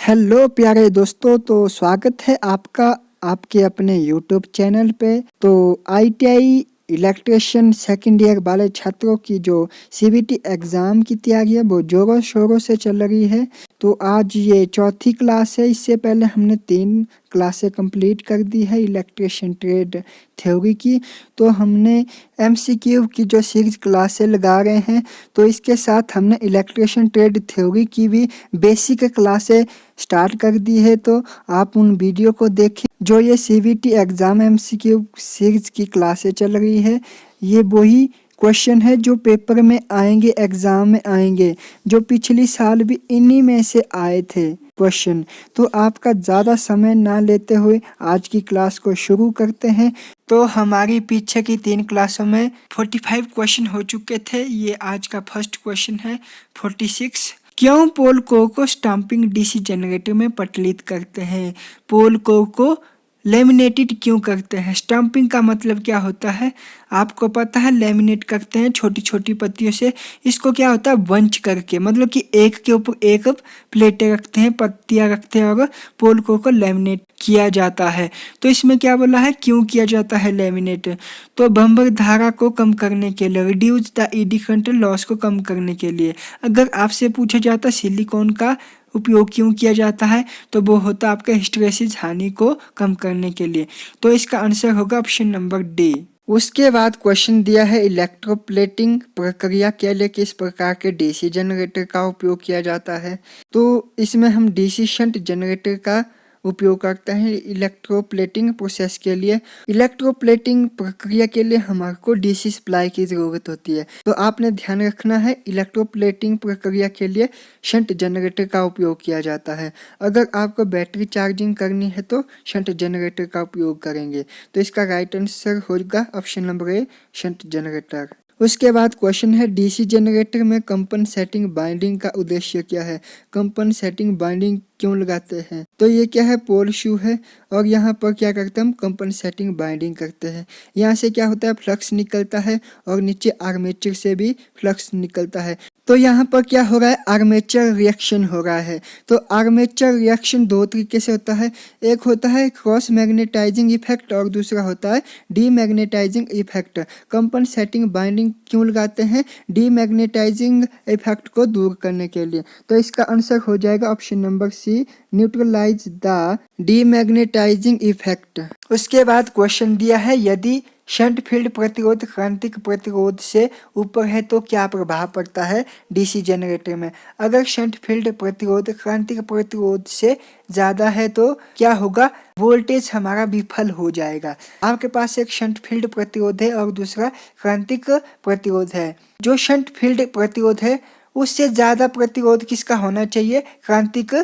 Hello प्यारे दोस्तों, तो स्वागत है आपका आपके अपने यूट्यूब चैनल पे। तो आईटीआई इलेक्ट्रिशियन सेकंड ईयर वाले छात्रों की जो सीबीटी एग्ज़ाम की तैयारी है वो ज़ोरों शोरों से चल रही है। तो आज ये चौथी क्लास है। इससे पहले हमने 3 क्लासें कंप्लीट कर दी है इलेक्ट्रिशियन ट्रेड थ्योरी की। तो हमने एमसीक्यू की जो सीरीज क्लासें लगा रहे हैं, तो इसके साथ हमने इलेक्ट्रिशियन ट्रेड थ्योरी की भी बेसिक क्लासें स्टार्ट कर दी है। तो आप उन वीडियो को देखें जो ये सीबीटी एग्ज़ाम एमसीक्यू सीरीज की क्लासें चल रही है। ये वही क्वेश्चन है जो पेपर में आएंगे, एग्ज़ाम में आएंगे, जो पिछली साल भी इन्हीं में से आए थे क्वेश्चन। तो आपका ज़्यादा समय ना लेते हुए आज की क्लास को शुरू करते हैं। तो हमारी पीछे की 3 क्लासों में 45 क्वेश्चन हो चुके थे। ये आज का फर्स्ट क्वेश्चन है 46। क्यों पोल कोर को स्टाम्पिंग डीसी जनरेटर में प्रचलित करते हैं? पोल कोर को लेमिनेटेड क्यों करते हैं? स्टाम्पिंग का मतलब क्या होता है आपको पता है? लेमिनेट करते हैं छोटी छोटी पत्तियों से। इसको क्या होता है? बंच करके, मतलब कि एक के ऊपर एक प्लेटें रखते हैं, पत्तियां रखते हैं और पोल कोर को लेमिनेट किया जाता है। तो इसमें क्या बोला है, क्यों किया जाता है लेमिनेट? तो बम्पर धारा को कम करने के लिए, reduce the eddy current loss को कम करने के लिए। अगर आपसे पूछा जाता सिलिकॉन का उपयोग क्यों किया जाता है, तो वो होता है आपके हिस्टैरिसीस हानि को कम करने के लिए। तो इसका आंसर होगा ऑप्शन नंबर डी। उसके बाद क्वेश्चन दिया है इलेक्ट्रोप्लेटिंग प्रक्रिया के लिए किस प्रकार के डीसी जनरेटर का उपयोग किया जाता है? तो इसमें हम डीसी शंट जनरेटर का उपयोग करते हैं इलेक्ट्रोप्लेटिंग प्रोसेस के लिए। इलेक्ट्रोप्लेटिंग प्रक्रिया के लिए हमारे को डीसी सप्लाई की ज़रूरत होती है। तो आपने ध्यान रखना है, इलेक्ट्रोप्लेटिंग प्रक्रिया के लिए शंट जनरेटर का उपयोग किया जाता है। अगर आपको बैटरी चार्जिंग करनी है तो शंट जनरेटर का उपयोग करेंगे। तो इसका राइट आंसर होगा ऑप्शन नंबर ए, शंट जनरेटर। उसके बाद क्वेश्चन है डीसी जनरेटर में कंपनसेटिंग बाइंडिंग का उद्देश्य क्या है? कंपनसेटिंग बाइंडिंग क्यों लगाते हैं? तो ये क्या है, पोल शू है और यहाँ पर क्या करते हैं हम, कंपनसेटिंग बाइंडिंग करते हैं। यहाँ से क्या होता है, फ्लक्स निकलता है और नीचे आर्मेचर से भी फ्लक्स निकलता है। तो यहाँ पर क्या हो रहा है, आर्मेचर रिएक्शन हो रहा है। तो आर्मेचर रिएक्शन 2 तरीके से होता है। एक होता है क्रॉस मैग्नेटाइजिंग इफेक्ट और दूसरा होता है डीमैग्नेटाइजिंग इफेक्ट। कंपनसेटिंग बाइंडिंग क्यों लगाते हैं? डीमैग्नेटाइजिंग इफेक्ट को दूर करने के लिए। तो इसका आंसर हो जाएगा option number C, neutralize the demagnetizing effect. उसके बाद क्वेश्चन दिया है यदि शंट फील्ड प्रतिरोध क्रांतिक प्रतिरोध से ऊपर है तो क्या प्रभाव पड़ता है डीसी जनरेटर में? अगर शंट फील्ड प्रतिरोध क्रांतिक प्रतिरोध से ज़्यादा है तो क्या होगा, वोल्टेज हमारा विफल हो जाएगा। आपके पास एक शंट फील्ड प्रतिरोध है और दूसरा क्रांतिक प्रतिरोध है। जो शंट फील्ड प्रतिरोध है उससे ज़्यादा प्रतिरोध किसका होना चाहिए? क्रांतिक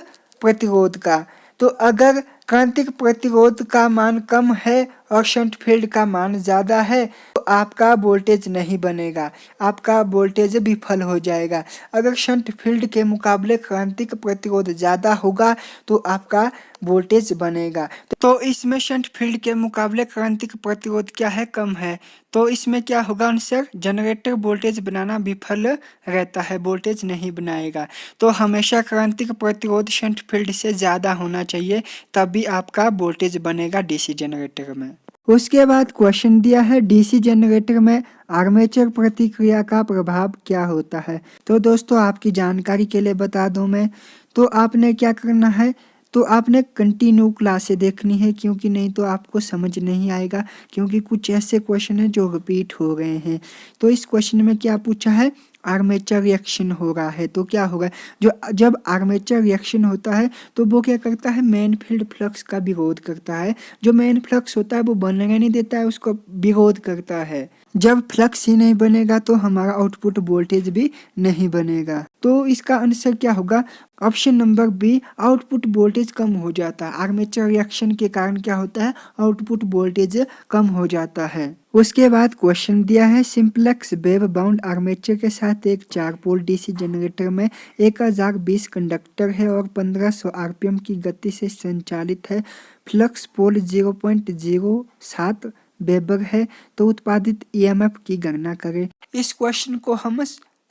प्रतिरोध का। तो अगर क्रांतिक प्रतिरोध का मान कम है और शंट फील्ड का मान ज़्यादा है तो आपका वोल्टेज नहीं बनेगा, आपका वोल्टेज विफल हो जाएगा। अगर शंट फील्ड के मुकाबले क्रांतिक प्रतिरोध ज़्यादा होगा तो आपका वोल्टेज बनेगा। तो इसमें शंट फील्ड के मुकाबले क्रांतिक प्रतिरोध क्या है, कम है। तो इसमें क्या होगा आंसर, जनरेटर वोल्टेज बनाना विफल रहता है, वोल्टेज नहीं बनाएगा। तो हमेशा क्रांतिक प्रतिरोध शंट फील्ड से ज़्यादा होना चाहिए, तभी आपका वोल्टेज बनेगा डीसी जनरेटर में। उसके बाद क्वेश्चन दिया है डीसी जनरेटर में आर्मेचर प्रतिक्रिया का प्रभाव क्या होता है? तो दोस्तों आपकी जानकारी के लिए बता दूं मैं, तो आपने क्या करना है, तो आपने कंटिन्यू क्लासें देखनी है, क्योंकि नहीं तो आपको समझ नहीं आएगा। क्योंकि कुछ ऐसे क्वेश्चन हैं जो रिपीट हो गए हैं। तो इस क्वेश्चन में क्या पूछा है, आर्मेचर रिएक्शन हो रहा है तो क्या होगा, जो जब आर्मेचर रिएक्शन होता है तो वो क्या करता है, मेन फील्ड फ्लक्स का विरोध करता है। जो मेन फ्लक्स होता है वो बनने नहीं देता है, उसको विरोध करता है। जब फ्लक्स ही नहीं बनेगा तो हमारा आउटपुट वोल्टेज भी नहीं बनेगा। तो इसका आंसर क्या होगा, option number B, output voltage कम हो जाता है। आर्मेचर रिएक्शन के कारण क्या होता है, आउटपुट वोल्टेज कम हो जाता है। उसके बाद क्वेश्चन दिया है सिंप्लेक्स वेव बाउंड आर्मेचर के साथ एक 4 पोल डीसी जनरेटर में 1020 कंडक्टर है और 1500 आरपीएम की गति से संचालित है। फ्लक्स पोल 0.07 वेबर है, तो उत्पादित ईएमएफ की गणना करें। इस क्वेश्चन को हम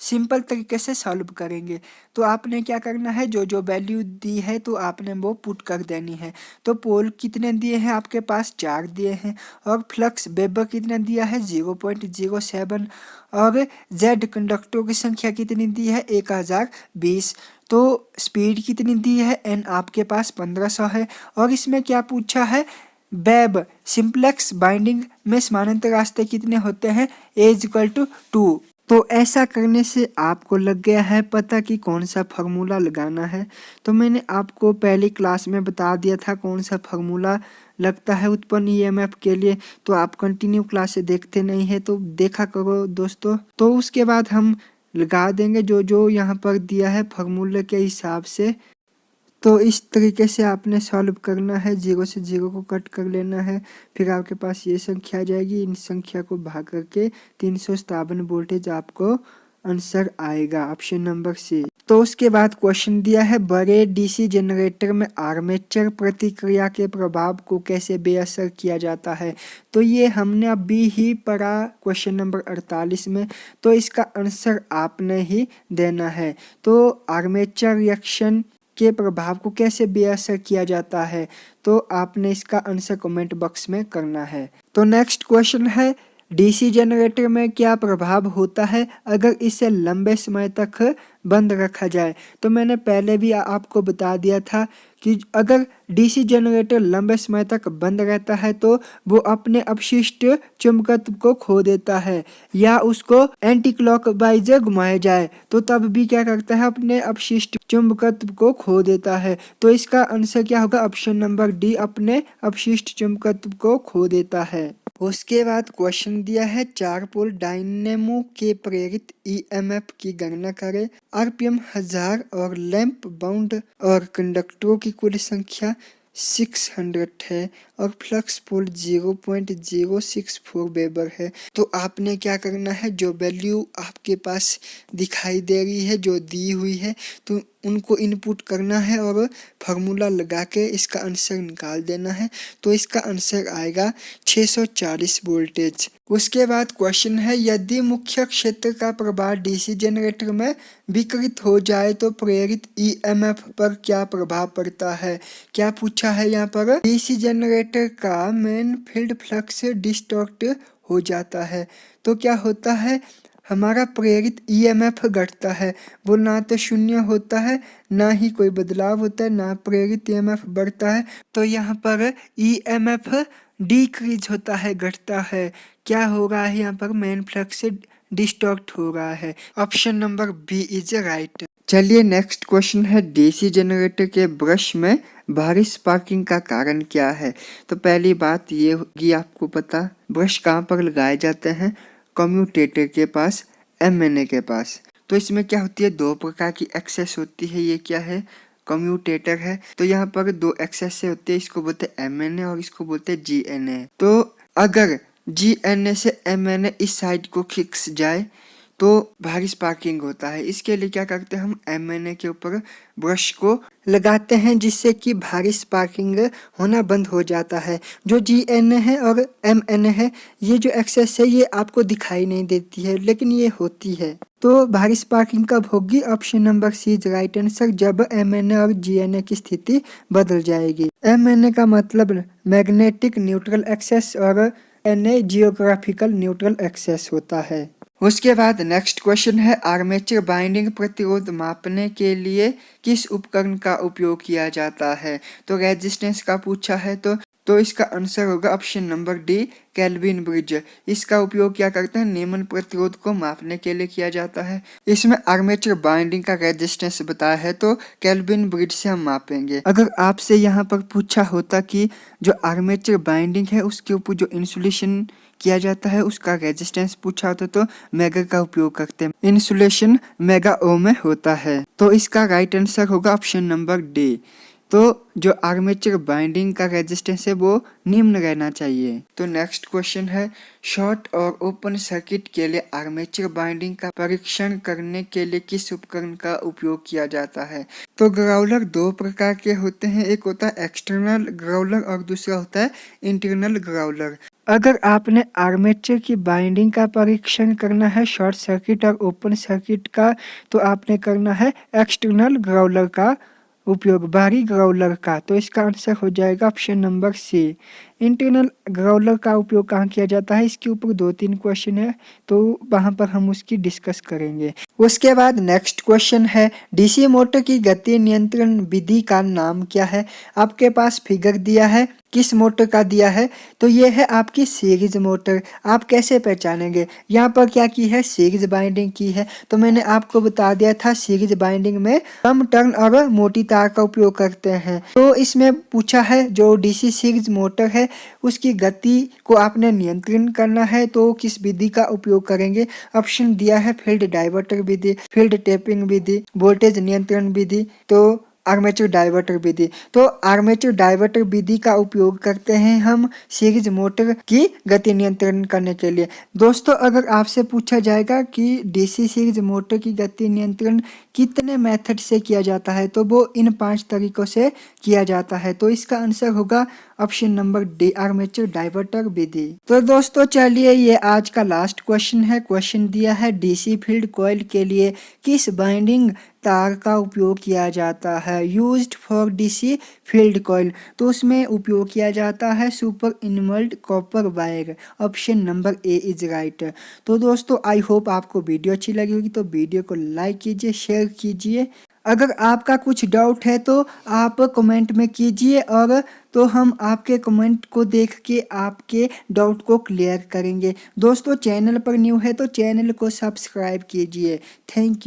सिंपल तरीके से सॉल्व करेंगे। तो आपने क्या करना है, जो जो वैल्यू दी है तो आपने वो पुट कर देनी है। तो पोल कितने दिए हैं आपके पास, 4 दिए हैं। और फ्लक्स वेबर कितना दिया है, 0.07। और जेड कंडक्टरों की संख्या कितनी दी है, 1020। तो स्पीड कितनी दी है, एन आपके पास 1500 है। और इसमें क्या पूछा है, वेब सिंप्लेक्स बाइंडिंग में समानांतर रास्ते कितने होते हैं, A=2। तो ऐसा करने से आपको लग गया है पता कि कौन सा फार्मूला लगाना है। तो मैंने आपको पहली क्लास में बता दिया था कौन सा फार्मूला लगता है उत्पन्न ईएमएफ के लिए। तो आप कंटिन्यू क्लास से देखते नहीं है तो देखा करो दोस्तों। तो उसके बाद हम लगा देंगे जो जो यहाँ पर दिया है फार्मूले के हिसाब से। तो इस तरीके से आपने सॉल्व करना है, 0 से 0 को कट कर लेना है। फिर आपके पास ये संख्या आ जाएगी, इन संख्या को भाग करके 357 वोल्टेज आपको आंसर आएगा, ऑप्शन नंबर सी। तो उसके बाद क्वेश्चन दिया है, बड़े डीसी जनरेटर में आर्मेचर प्रतिक्रिया के प्रभाव को कैसे बेअसर किया जाता है। तो ये हमने अभी ही पढ़ा क्वेश्चन नंबर 48 में। तो इसका आंसर आपने ही देना है। तो आर्मेचर रिएक्शन के प्रभाव को कैसे बेअसर किया जाता है, तो आपने इसका आंसर कमेंट बॉक्स में करना है। तो नेक्स्ट क्वेश्चन है, डीसी जनरेटर में क्या प्रभाव होता है अगर इसे लंबे समय तक बंद रखा जाए। तो मैंने पहले भी आपको बता दिया था कि अगर डीसी जनरेटर लंबे समय तक बंद रहता है तो वो अपने अपशिष्ट चुंबकत्व को खो देता है, या उसको एंटी क्लॉकवाइज घुमाया जाए तो तब भी क्या करता है, अपने अपशिष्ट चुंबकत्व को खो देता है। तो इसका आंसर क्या होगा, ऑप्शन नंबर डी, अपने अपशिष्ट चुंबकत्व को खो देता है। उसके बाद क्वेश्चन दिया है, 4 पोल डायनेमो के प्रेरित ईएमएफ की गणना करें। आरपीएम 1000 और लैंप बाउंड और कंडक्टरों की कुल संख्या 600 है और फ्लक्स पोल 0.064 वेबर है। तो आपने क्या करना है, जो वैल्यू आपके पास दिखाई दे रही है, जो दी हुई है, तो उनको इनपुट करना है और फार्मूला लगा के इसका आंसर निकाल देना है। तो इसका आंसर आएगा 640 वोल्टेज। उसके बाद क्वेश्चन है, यदि मुख्य क्षेत्र का प्रभाव डीसी जनरेटर में विकृत हो जाए तो प्रेरित ईएमएफ पर क्या प्रभाव पड़ता है। क्या पूछा है यहाँ पर, डीसी जनरेटर का मेन फील्ड फ्लक्स डिस्टॉर्ट हो जाता है तो क्या होता है, हमारा प्रेरित ईएमएफ घटता है। वो ना तो शून्य होता है, ना ही कोई बदलाव होता है, ना प्रेरित ईएमएफ बढ़ता है। तो यहाँ पर ईएमएफ डिक्रीज होता है, घटता है। क्या हो रहा है यहाँ पर, मेन फ्लक्स से डिस्टॉर्ट हो रहा है। Option number B is right. चलिए नेक्स्ट क्वेश्चन है, डीसी जनरेटर के ब्रश में भारी स्पार्किंग का कारण क्या है। तो पहली बात ये होगी आपको पता, ब्रश कहाँ पर लगाए जाते हैं, कम्यूटेटर के पास, एमएनए के पास। तो इसमें क्या होती है, 2 प्रकार की एक्सेस होती है। ये क्या है, कम्यूटेटर है। तो यहाँ पर 2 एक्सेस से होती है, इसको बोलते हैं एमएनए और इसको बोलते हैं जीएनए। तो अगर जीएनए से एमएनए इस साइड को खिंच जाए तो भारी स्पार्किंग होता है। इसके लिए क्या करते हैं, हम एमएनए के ऊपर ब्रश को लगाते हैं जिससे कि भारी स्पार्किंग होना बंद हो जाता है। जो जीएनए है और एमएनए है, ये जो एक्सेस है ये आपको दिखाई नहीं देती है लेकिन ये होती है। तो भारी स्पार्किंग कब होगी, option number C is right answer, जब एमएनए और जीएनए की स्थिति बदल जाएगी। एमएनए का मतलब मैग्नेटिक न्यूट्रल एक्सेस और एनए जियोग्राफिकल न्यूट्रल एक्सेस होता है। उसके बाद नेक्स्ट क्वेश्चन है, आर्मेचर बाइंडिंग प्रतिरोध मापने के लिए किस उपकरण का उपयोग किया जाता है। तो रेजिस्टेंस का पूछा है तो इसका आंसर होगा option number D, kelvin bridge. इसका उपयोग क्या करते हैं, निम्न प्रतिरोध को मापने के लिए किया जाता है। इसमें आर्मेचर बाइंडिंग का रेजिस्टेंस बताया है तो केल्विन ब्रिज से हम मापेंगे। अगर आपसे यहाँ पर पूछा होता कि जो आर्मेचर बाइंडिंग है उसके ऊपर जो इंसुलेशन किया जाता है उसका रेजिस्टेंस पूछा होता तो मेगा का उपयोग करते हैं। इंसुलेशन मेगा ओम में होता है। तो इसका राइट आंसर होगा ऑप्शन नंबर डी, तो जो आर्मेचर बाइंडिंग का रेजिस्टेंस है वो निम्न रहना चाहिए। तो नेक्स्ट क्वेश्चन है, शॉर्ट और ओपन सर्किट के लिए आर्मेचर बाइंडिंग का परीक्षण करने के लिए किस उपकरण का उपयोग किया जाता है? तो ग्राउलर दो प्रकार के होते हैं, एक होता है एक्सटर्नल ग्राउलर और दूसरा होता है इंटरनल ग्राउलर। अगर आपने आर्मेचर की बाइंडिंग का परीक्षण करना है शॉर्ट सर्किट और ओपन सर्किट का, तो आपने करना है एक्सटर्नल ग्राउलर का उपयोग, बाहरी ग्राउलर का। तो इसका आंसर हो जाएगा option number C. Internal growler का उपयोग कहाँ किया जाता है, इसके ऊपर 2-3 क्वेश्चन है, तो वहां पर हम उसकी डिस्कस करेंगे। उसके बाद नेक्स्ट क्वेश्चन है, डीसी मोटर की गति नियंत्रण विधि का नाम क्या है? आपके पास फिगर दिया है, किस मोटर का दिया है? तो ये है आपकी सीरीज मोटर। आप कैसे पहचानेंगे? यहाँ पर क्या की है, सीरीज बाइंडिंग की है। तो मैंने आपको बता दिया था सीरीज बाइंडिंग में कम टर्न और मोटी तार का उपयोग करते हैं। तो इसमें पूछा है जो डीसी सीरीज मोटर है उसकी गति को आपने नियंत्रण करना है, तो किस विधि का उपयोग करेंगे? ऑप्शन दिया है फील्ड डाइवर्टर विधि, फील्ड टेपिंग विधि, वोल्टेज नियंत्रण विधि, तो आर्मेचर डाइवर्टर विधि। तो आर्मेचर डाइवर्टर विधि का उपयोग करते हैं हम सीरीज मोटर की गति नियंत्रण करने के लिए। दोस्तों, अगर आपसे पूछा जाएगा कि डीसी सीरीज मोटर की गति नियंत्रण कितने मेथड से किया जाता है, तो वो इन 5 तरीकों से किया जाता है। तो इसका आंसर होगा option number D, armature diverter विधि। तो दोस्तों चलिए, ये आज का लास्ट क्वेश्चन है। क्वेश्चन दिया है, डीसी फील्ड कॉइल के लिए किस बाइंडिंग तार का उपयोग किया जाता है? Used for DC field coil, तो उसमें उपयोग किया जाता है super enamelled copper wire. Option number A is right. तो दोस्तों, आई होप आपको वीडियो अच्छी लगी होगी, तो वीडियो को लाइक कीजिए, शेयर कीजिए। अगर आपका कुछ डाउट है तो आप कमेंट में कीजिए, और तो हम आपके कमेंट को देख के आपके डाउट को क्लियर करेंगे। दोस्तों, चैनल पर न्यू है तो चैनल को सब्सक्राइब कीजिए। Thank you.